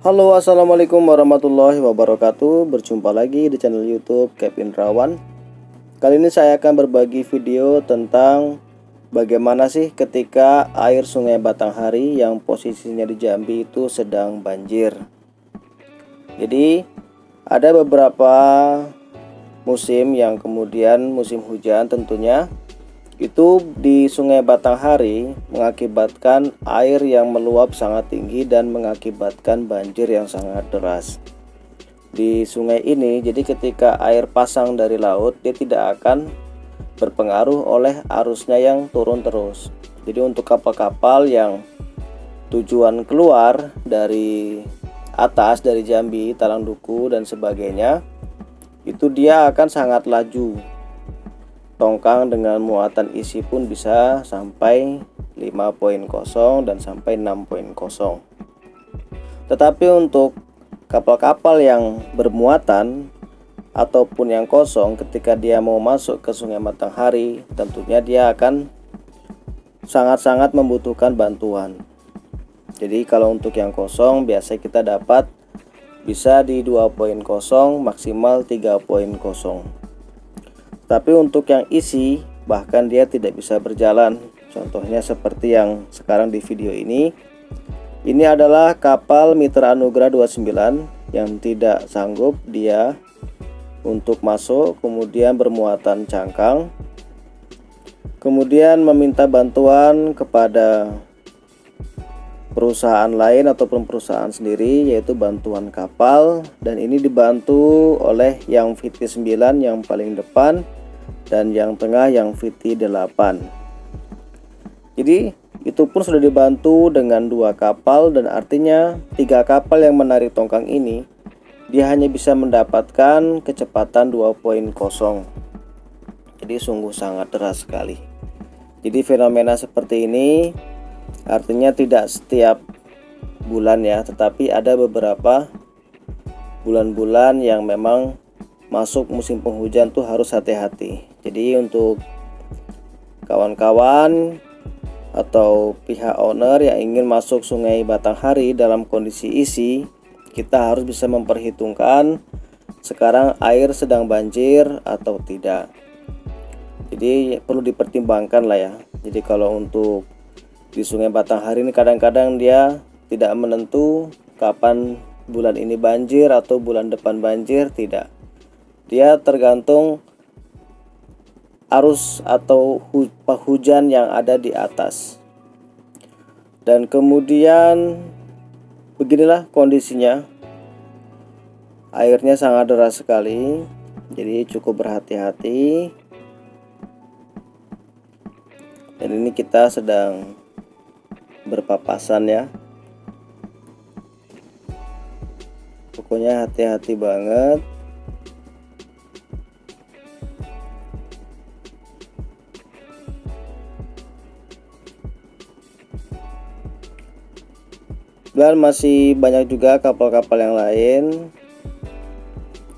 Halo, assalamualaikum warahmatullahi wabarakatuh. Berjumpa lagi di channel YouTube Kevin Rawan. Kali ini saya akan berbagi video tentang bagaimana sih ketika air Sungai Batanghari yang posisinya di Jambi itu sedang banjir. Jadi ada beberapa musim yang kemudian musim hujan tentunya itu di Sungai Batanghari mengakibatkan air yang meluap sangat tinggi dan mengakibatkan banjir yang sangat deras. Di sungai ini, jadi ketika air pasang dari laut, dia tidak akan berpengaruh oleh arusnya yang turun terus. Jadi untuk kapal-kapal yang tujuan keluar dari atas, dari Jambi, Talangduku dan sebagainya, itu dia akan sangat laju. Tongkang dengan muatan isi pun bisa sampai 5.0 dan sampai 6.0. Tetapi untuk kapal-kapal yang bermuatan ataupun yang kosong, ketika dia mau masuk ke Sungai Batanghari, tentunya dia akan sangat-sangat membutuhkan bantuan. Jadi kalau untuk yang kosong biasa kita dapat bisa di 2.0 maksimal 3.0. Tapi untuk yang isi bahkan dia tidak bisa berjalan. Contohnya seperti yang sekarang di video ini. Ini adalah kapal Mitra Anugrah 29 yang tidak sanggup dia untuk masuk, kemudian bermuatan cangkang. Kemudian meminta bantuan kepada perusahaan lain ataupun perusahaan sendiri, yaitu bantuan kapal, dan ini dibantu oleh yang VT9 yang paling depan dan yang tengah yang VT8. Jadi itu pun sudah dibantu dengan 2 kapal, dan artinya 3 kapal yang menarik tongkang ini dia hanya bisa mendapatkan kecepatan 2.0. Jadi sungguh sangat deras sekali. Jadi fenomena seperti ini artinya tidak setiap bulan ya, tetapi ada beberapa bulan-bulan yang memang masuk musim penghujan tuh harus hati-hati. Jadi untuk kawan-kawan atau pihak owner yang ingin masuk Sungai Batanghari dalam kondisi isi, kita harus bisa memperhitungkan sekarang air sedang banjir atau tidak. Jadi perlu dipertimbangkan lah ya. Jadi kalau untuk di Sungai Batanghari ini kadang-kadang dia tidak menentu kapan bulan ini banjir atau bulan depan banjir, tidak. Dia tergantung arus atau hujan yang ada di atas. Dan kemudian beginilah kondisinya. Airnya sangat deras sekali. Jadi cukup berhati-hati. Dan ini kita sedang berpapasan ya. Pokoknya hati-hati banget. Dan masih banyak juga kapal-kapal yang lain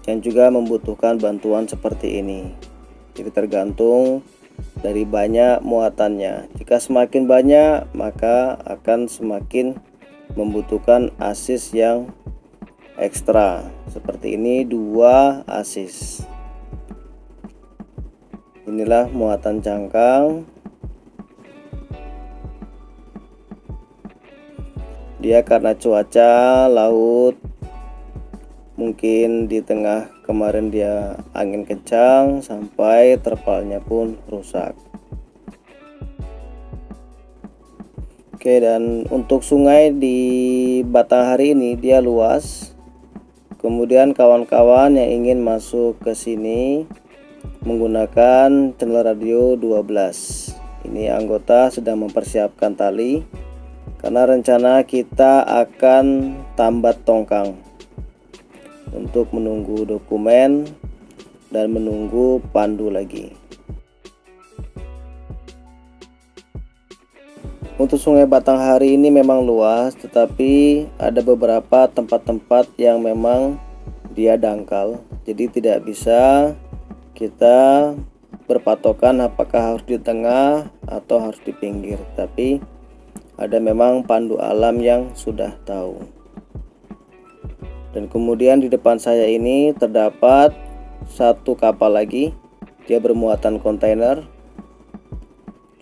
yang juga membutuhkan bantuan seperti ini. Jadi tergantung dari banyak muatannya. Jika semakin banyak, maka akan semakin membutuhkan asis yang ekstra. Seperti ini 2 asis. Inilah muatan cangkang. Dia karena cuaca laut, mungkin di tengah kemarin dia angin kencang sampai terpalnya pun rusak. Oke, dan untuk sungai di Batanghari ini dia luas. Kemudian kawan-kawan yang ingin masuk ke sini menggunakan channel radio 12. Ini anggota sedang mempersiapkan tali karena rencana kita akan tambat tongkang untuk menunggu dokumen dan menunggu pandu lagi. Untuk Sungai Batanghari ini memang luas, tetapi ada beberapa tempat-tempat yang memang dia dangkal. Jadi tidak bisa kita berpatokan apakah harus di tengah atau harus di pinggir, tapi ada memang pandu alam yang sudah tahu. Dan kemudian di depan saya ini terdapat satu kapal lagi, dia bermuatan kontainer,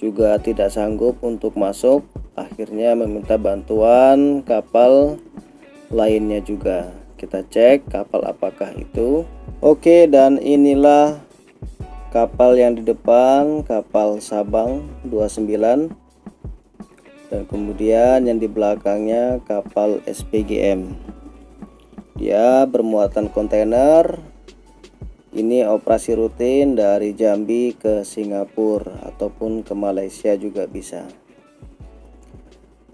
juga tidak sanggup untuk masuk, akhirnya meminta bantuan kapal lainnya juga. Kita cek kapal apakah itu. Oke, dan inilah kapal yang di depan, kapal Sabang 29, dan kemudian yang di belakangnya kapal SPGM. Dia bermuatan kontainer. Ini operasi rutin dari Jambi ke Singapura ataupun ke Malaysia juga bisa.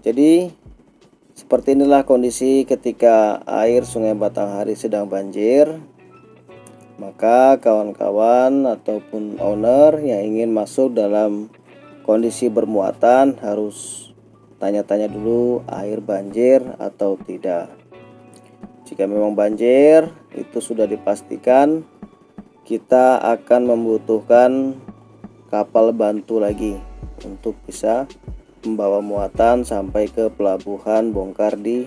Jadi seperti inilah kondisi ketika air Sungai Batanghari sedang banjir. Maka kawan-kawan ataupun owner yang ingin masuk dalam kondisi bermuatan harus tanya-tanya dulu air banjir atau tidak. Jika memang banjir, itu sudah dipastikan kita akan membutuhkan kapal bantu lagi untuk bisa membawa muatan sampai ke pelabuhan bongkar di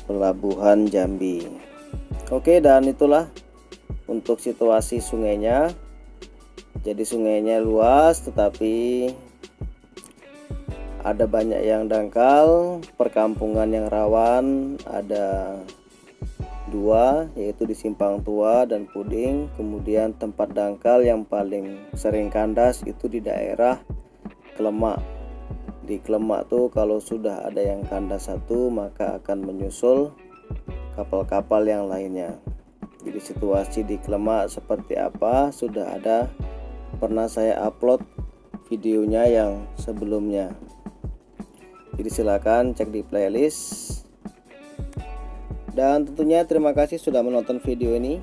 pelabuhan Jambi. Oke, dan itulah untuk situasi sungainya. Jadi sungainya luas tetapi ada banyak yang dangkal, perkampungan yang rawan ada dua, yaitu di Simpang Tua dan Puding. Kemudian tempat dangkal yang paling sering kandas itu di daerah Klemak. Di Klemak tuh kalau sudah ada yang kandas satu, maka akan menyusul kapal-kapal yang lainnya. Jadi situasi di Klemak seperti apa sudah ada, pernah saya upload videonya yang sebelumnya. Jadi silakan cek di playlist. Dan tentunya terima kasih sudah menonton video ini.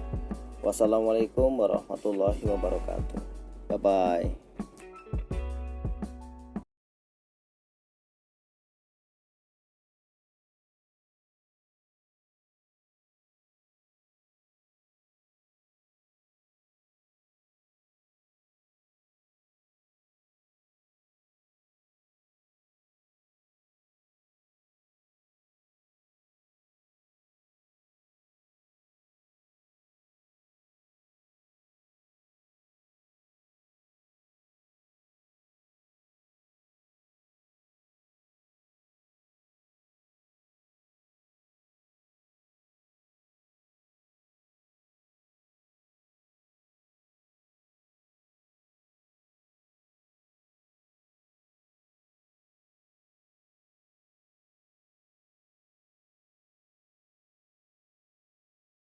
Wassalamualaikum warahmatullahi wabarakatuh. Bye bye.